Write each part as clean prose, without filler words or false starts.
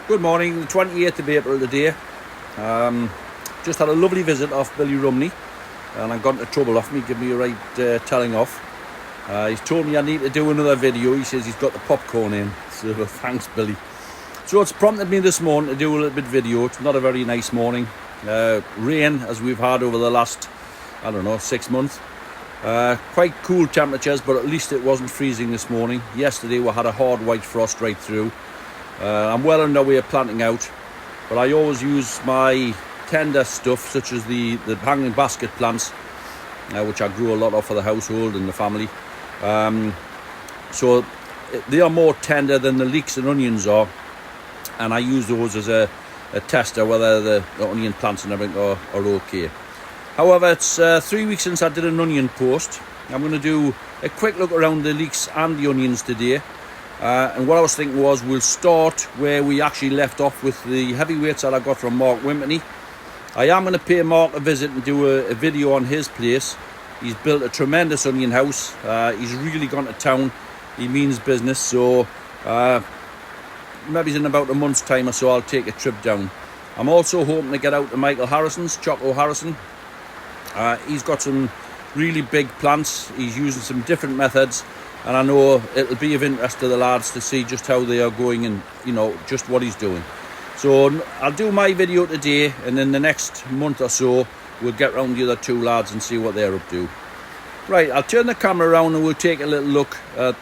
Good morning, the 28th of April today. Just had a lovely visit off Billy Rumney, and I've got into trouble off me, give me a right telling off. He's told me I need to do another video. He says he's got the popcorn in, so thanks Billy. So it's prompted me this morning to do a little bit video. It's not a very nice morning. Rain as we've had over the last, 6 months. Quite cool temperatures, but at least it wasn't freezing this morning. Yesterday we had a hard white frost right through. I'm well on the way of planting out, but I always use my tender stuff such as the hanging basket plants, which I grow a lot of for the household and the family. So they are more tender than the leeks and onions are, and I use those as a tester whether the onion plants and everything are okay. However, it's 3 weeks since I did an onion post. I'm going to do a quick look around the leeks and the onions today. And what I was thinking was we'll start where we actually left off with the heavyweights that I got from Mark Wimperney. I am going to pay Mark a visit and do a video on his place. He's built a tremendous onion house. He's really gone to town. He means business. So maybe in about a month's time or so I'll take a trip down. I'm also hoping to get out to Michael Harrison's, Choco Harrison. He's got some really big plants. He's using some different methods. And I know it'll be of interest to the lads to see just how they are going and, just what he's doing. So I'll do my video today, and in the next month or so, we'll get round the other two lads and see what they're up to. Right, I'll turn the camera around and we'll take a little look at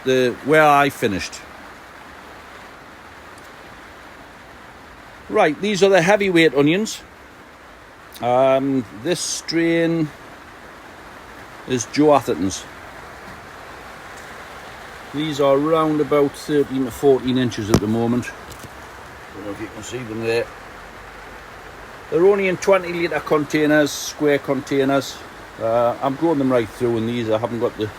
where I finished. Right, these are the heavyweight onions. This strain is Joe Atherton's. These are around about 13 to 14 inches at the moment. I don't know if you can see them there. They're only in 20 litre containers, square containers. I'm growing them right through in these. I haven't got the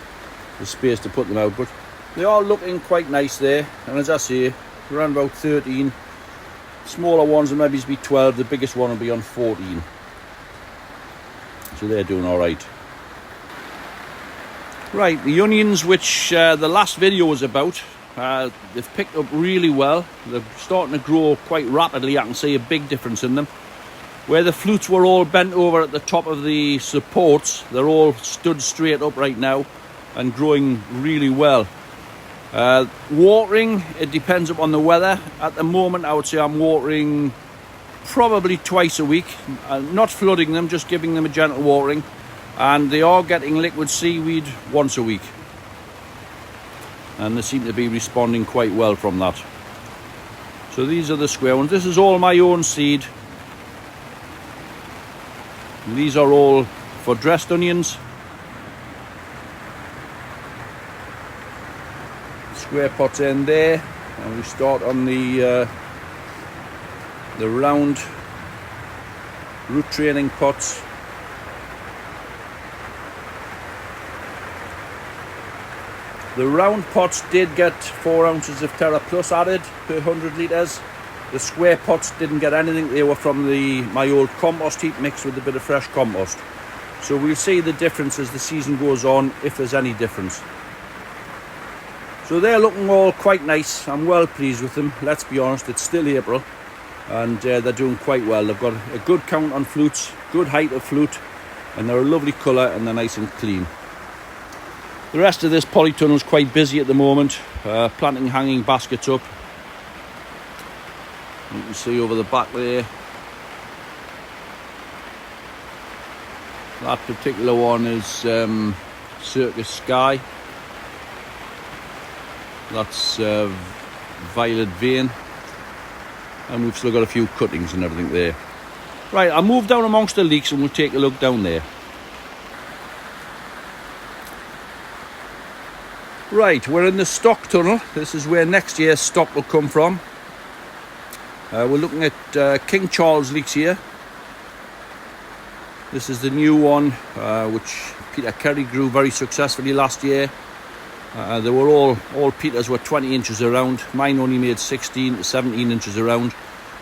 space to put them out, but they are looking quite nice there. And as I say, around about 13. Smaller ones will maybe be 12. The biggest one will be on 14. So they're doing all right. Right, the onions, which the last video was about, they've picked up really well. They're starting to grow quite rapidly. I can see a big difference in them. Where the flutes were all bent over at the top of the supports, they're all stood straight up right now and growing really well. Watering, it depends upon the weather. At the moment, I would say I'm watering probably twice a week. Not flooding them, just giving them a gentle watering. And they are getting liquid seaweed once a week, and they seem to be responding quite well from that. So these are the square ones. This is all my own seed. And these are all for dressed onions. Square pots in there, and we start on the round root training pots. The round pots did get 4 ounces of Terra Plus added per 100 litres. The square pots didn't get anything. They were from my old compost heap mixed with a bit of fresh compost. So we'll see the difference as the season goes on, if there's any difference. So they're looking all quite nice. I'm well pleased with them. Let's be honest, it's still April, and they're doing quite well. They've got a good count on flutes, good height of flute, and they're a lovely colour and they're nice and clean. The rest of this polytunnel is quite busy at the moment, planting hanging baskets up. You can see over the back there. That particular one is Circus Sky. That's Violet Vein. And we've still got a few cuttings and everything there. Right, I'll move down amongst the leeks and we'll take a look down there. Right, we're in the stock tunnel. This is where next year's stock will come from. We're looking at King Charles leeks here. This is the new one, which Peter Kerry grew very successfully last year. They were all Peters were 20 inches around. Mine only made 16 to 17 inches around.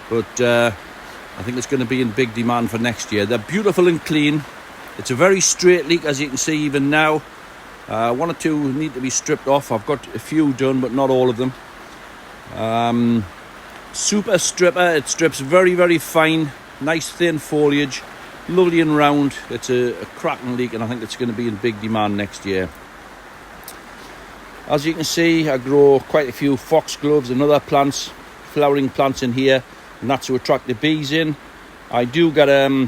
But I think it's going to be in big demand for next year. They're beautiful and clean. It's a very straight leek, as you can see even now. One or two need to be stripped off. I've got a few done, but not all of them. super stripper. It strips very, very fine, nice thin foliage, lovely and round. It's a cracking leek, and I think it's going to be in big demand next year. As you can see, I grow quite a few foxgloves and other plants, flowering plants in here, and that's to attract the bees in. I do get a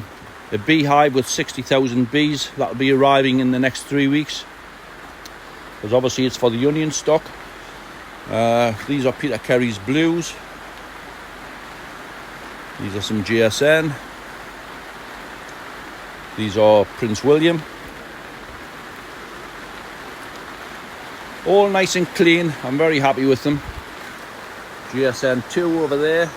beehive with 60,000 bees. That'll be arriving in the next 3 weeks, because obviously it's for the onion stock. These are Peter Carey's blues. These are some GSN. These are Prince William. All nice and clean. I'm very happy with them. GSN 2 over there.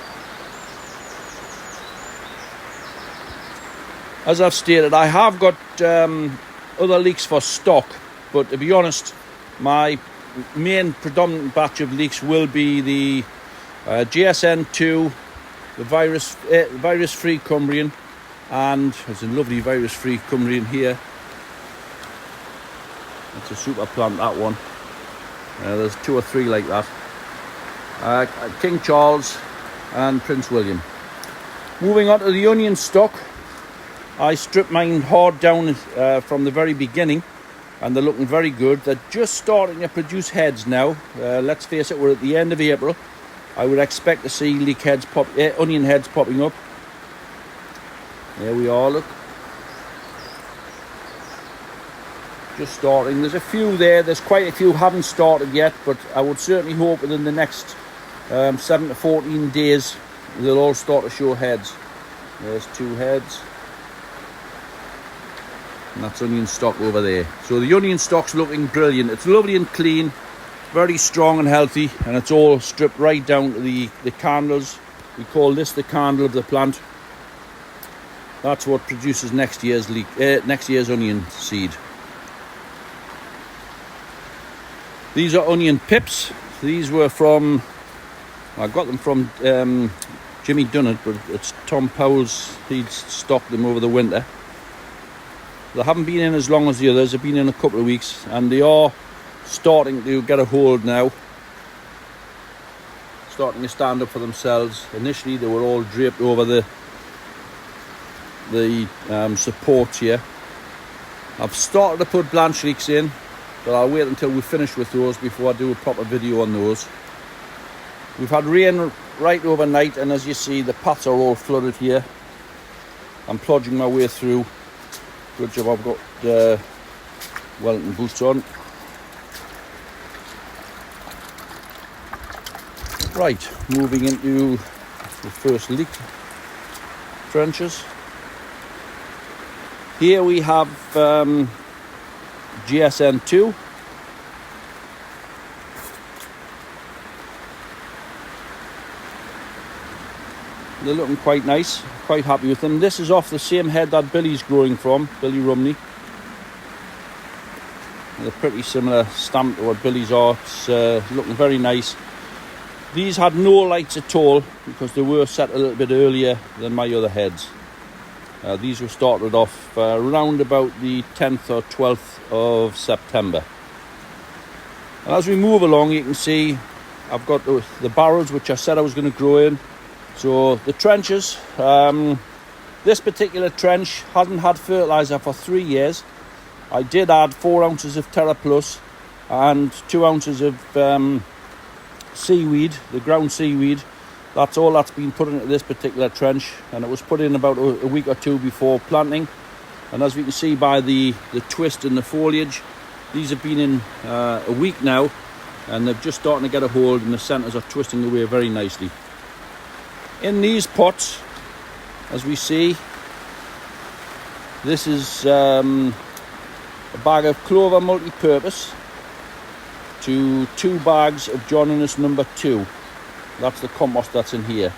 As I've stated, I have got other leeks for stock, but to be honest, my main predominant batch of leeks will be the GSN 2, the virus-free Cumbrian, and there's a lovely virus-free Cumbrian here. It's a super plant, that one. There's 2 or 3 like that. King Charles and Prince William. Moving on to the onion stock, I stripped mine hard down from the very beginning, and they're looking very good. They're just starting to produce heads now. Let's face it, we're at the end of April. I would expect to see onion heads popping up. There we are, look. Just starting. There's a few there. There's quite a few haven't started yet, but I would certainly hope within the next 7 to 14 days they'll all start to show heads. There's 2 heads. And that's onion stock over there. So the onion stock's looking brilliant. It's lovely and clean, very strong and healthy, and it's all stripped right down to the candles. We call this the candle of the plant. That's what produces next year's onion seed. These are onion pips. These were from, I got them from Jimmy Dunnett, but it's Tom Powell's. He'd stocked them over the winter. They haven't been in as long as the others. They've been in a couple of weeks, and they are starting to get a hold now. Starting to stand up for themselves. Initially, they were all draped over the supports here. I've started to put blanch leeks in, but I'll wait until we finish with those before I do a proper video on those. We've had rain right overnight, and as you see, the paths are all flooded here. I'm plodding my way through. Good job I've got Wellington boots on. Right, moving into the first leek trenches. Here we have GSN 2. They're looking quite nice, quite happy with them. This is off the same head that Billy's growing from, Billy Rumney. They're pretty similar stamp to what Billy's are. It's looking very nice. These had no lights at all because they were set a little bit earlier than my other heads. These were started off around about the 10th or 12th of September. And as we move along, you can see I've got the barrels which I said I was going to grow in. So the trenches, this particular trench hasn't had fertiliser for 3 years. I did add 4 ounces of Terra Plus and 2 ounces of seaweed, the ground seaweed. That's all that's been put into this particular trench, and it was put in about a week or 2 before planting. And as we can see by the twist in the foliage, these have been in a week now, and they're just starting to get a hold, and the centres are twisting away very nicely. In these pots, as we see, this is a bag of clover multi-purpose to 2 bags of John Innes number 2. That's the compost that's in here.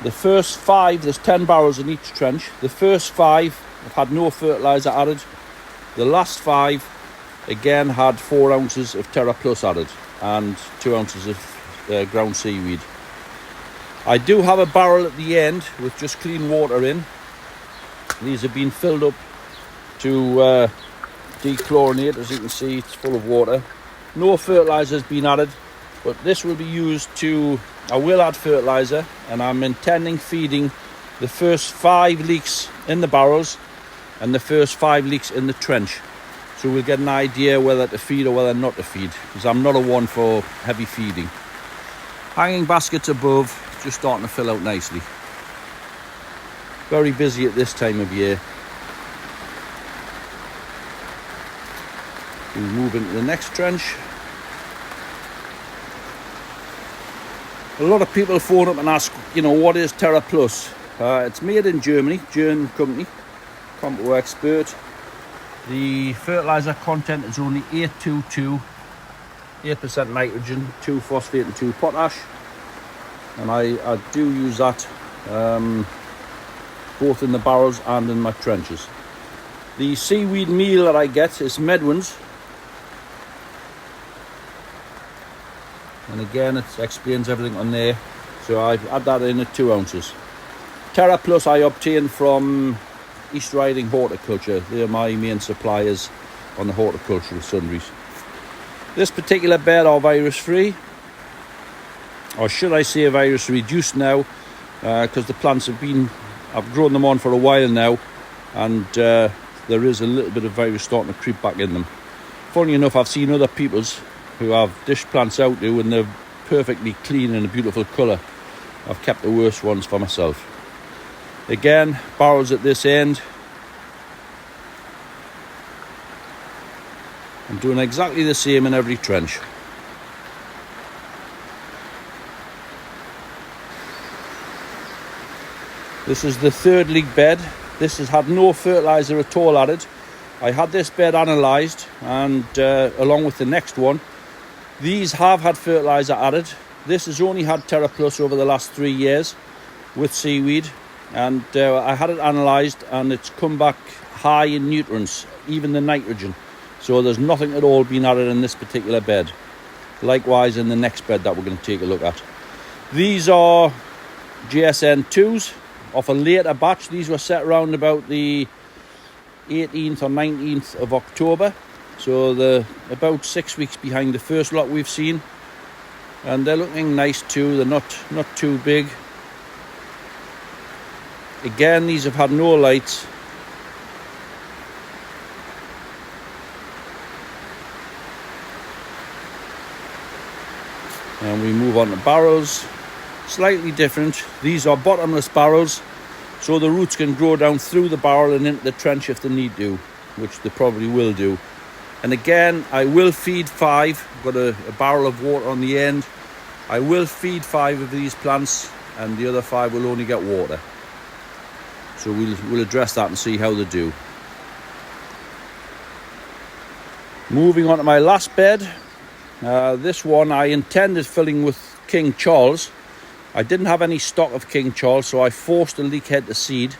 The first 5, there's 10 barrels in each trench. The first 5 have had no fertiliser added. The last 5 again had 4 ounces of Terra Plus added and 2 ounces of ground seaweed. I do have a barrel at the end with just clean water in. These have been filled up to dechlorinate. As you can see, it's full of water. No fertiliser has been added. but this will be used to, I will add fertiliser, and I'm intending feeding the first 5 leeks in the barrels and the first 5 leeks in the trench. So we'll get an idea whether to feed or whether not to feed, because I'm not a one for heavy feeding. Hanging baskets above, just starting to fill out nicely. Very busy at this time of year. We'll move into the next trench. A lot of people phone up and ask, what is Terra Plus? It's made in Germany, German company, Compo Expert. The fertiliser content is only 822, 8% nitrogen, 2 phosphate and 2 potash. And I do use that both in the barrels and in my trenches. The seaweed meal that I get is Medwin's. And again, it explains everything on there. So I've add that in at 2 ounces. Terra Plus I obtain from East Riding Horticulture. They're my main suppliers on the horticultural sundries. This particular bed are virus free, or should I say virus reduced now, because the plants I've grown them on for a while now, and there is a little bit of virus starting to creep back in them. Funny enough, I've seen other people's who have dish plants out there and they're perfectly clean and a beautiful colour. I've kept the worst ones for myself. Again, barrels at this end. I'm doing exactly the same in every trench. This is the 3rd leek bed. This has had no fertiliser at all added. I had this bed analysed, and along with the next one, these have had fertiliser added. This has only had Terra Plus over the last 3 years with seaweed, and I had it analysed and it's come back high in nutrients, even the nitrogen. So there's nothing at all been added in this particular bed. Likewise in the next bed that we're going to take a look at. These are GSN 2s off a later batch. These were set around about the 18th or 19th of October. So they're about 6 weeks behind the first lot we've seen. And they're looking nice too. They're not too big. Again, these have had no lights. And we move on to barrels. Slightly different. These are bottomless barrels, so the roots can grow down through the barrel and into the trench if they need to, which they probably will do. And again, I will feed 5. I've got a barrel of water on the end. I will feed 5 of these plants, and the other 5 will only get water. So we'll address that and see how they do. Moving on to my last bed. This one I intended filling with King Charles. I didn't have any stock of King Charles, so I forced a leek head to seed.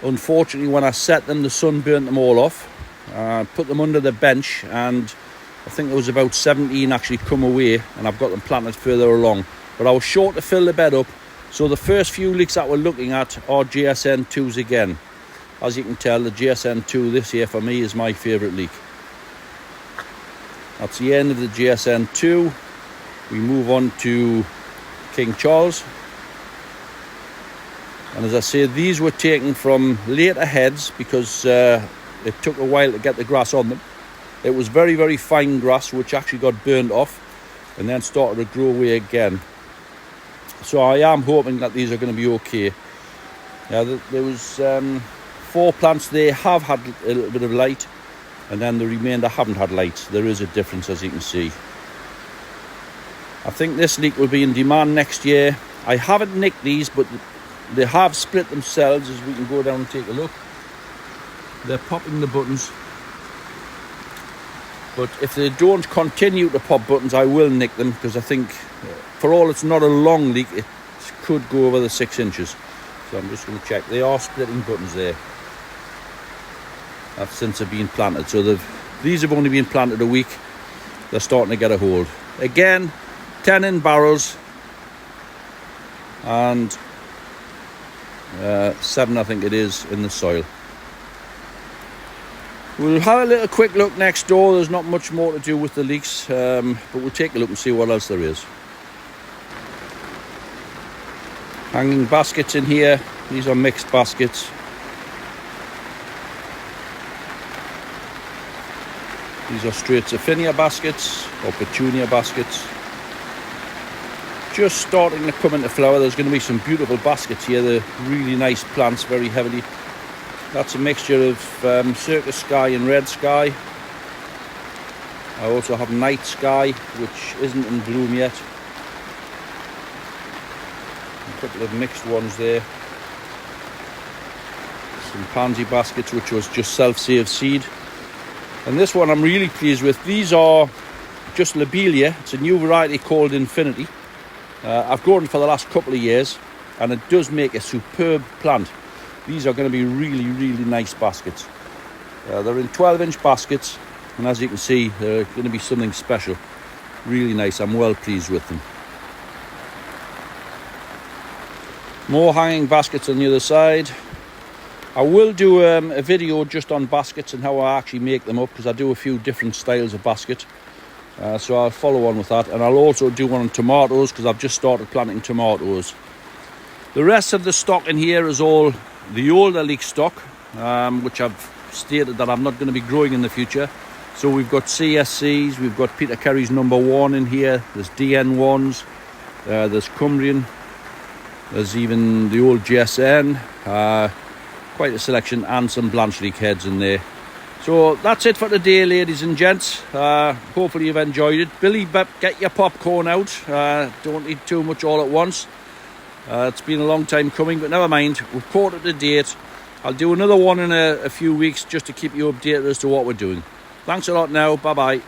Unfortunately, when I set them, the sun burnt them all off. Put them under the bench, and I think there was about 17 actually come away, and I've got them planted further along. But I was short to fill the bed up, so the first few leeks that we're looking at are GSN 2s again. As you can tell, the GSN 2 this year for me is my favourite leek. That's the end of the GSN 2. We move on to King Charles. And as I say, these were taken from later heads because it took a while to get the grass on them. It was very, very fine grass which actually got burnt off and then started to grow away again. So I am hoping that these are going to be okay. Now, there was 4 plants they have had a little bit of light, and then the remainder haven't had light. There is a difference, as you can see. I think this leek will be in demand next year. I haven't nicked these, but they have split themselves, as we can go down and take a look. They're popping the buttons. But if they don't continue to pop buttons, I will nick them, because I think, for all it's not a long leek, it could go over the 6 inches. So I'm just going to check. They are splitting buttons there. That's since they've been planted. So these have only been planted a week. They're starting to get a hold. Again, 10 in barrels and 7, I think it is, in the soil. We'll have a little quick look next door. There's not much more to do with the leeks, but we'll take a look and see what else there is. Hanging baskets in here. These are mixed baskets. These are straight Sophinia baskets or Petunia baskets. Just starting to come into flower. There's going to be some beautiful baskets here. They're really nice plants, very heavily. That's a mixture of Circus Sky and Red Sky. I also have Night Sky, which isn't in bloom yet. A couple of mixed ones there. Some pansy baskets, which was just self-saved seed. And this one I'm really pleased with. These are just lobelia. It's a new variety called Infinity. I've grown it for the last couple of years, and it does make a superb plant. These are going to be really, really nice baskets. They're in 12-inch baskets, and as you can see, they're going to be something special. Really nice. I'm well pleased with them. More hanging baskets on the other side. I will do a video just on baskets and how I actually make them up, because I do a few different styles of basket. So I'll follow on with that, and I'll also do one on tomatoes, because I've just started planting tomatoes. The rest of the stock in here is all the older leek stock, which I've stated that I'm not going to be growing in the future. So we've got CSCs, we've got Peter Carey's number 1 in here, there's DN1s, there's Cumbrian, there's even the old GSN, quite a selection, and some Blanche Leek heads in there. So that's it for today, ladies and gents. Hopefully you've enjoyed it. Billy, get your popcorn out. Don't eat too much all at once. It's been a long time coming, but never mind. We've caught it to date. I'll do another one in a few weeks just to keep you updated as to what we're doing. Thanks a lot now. Bye-bye.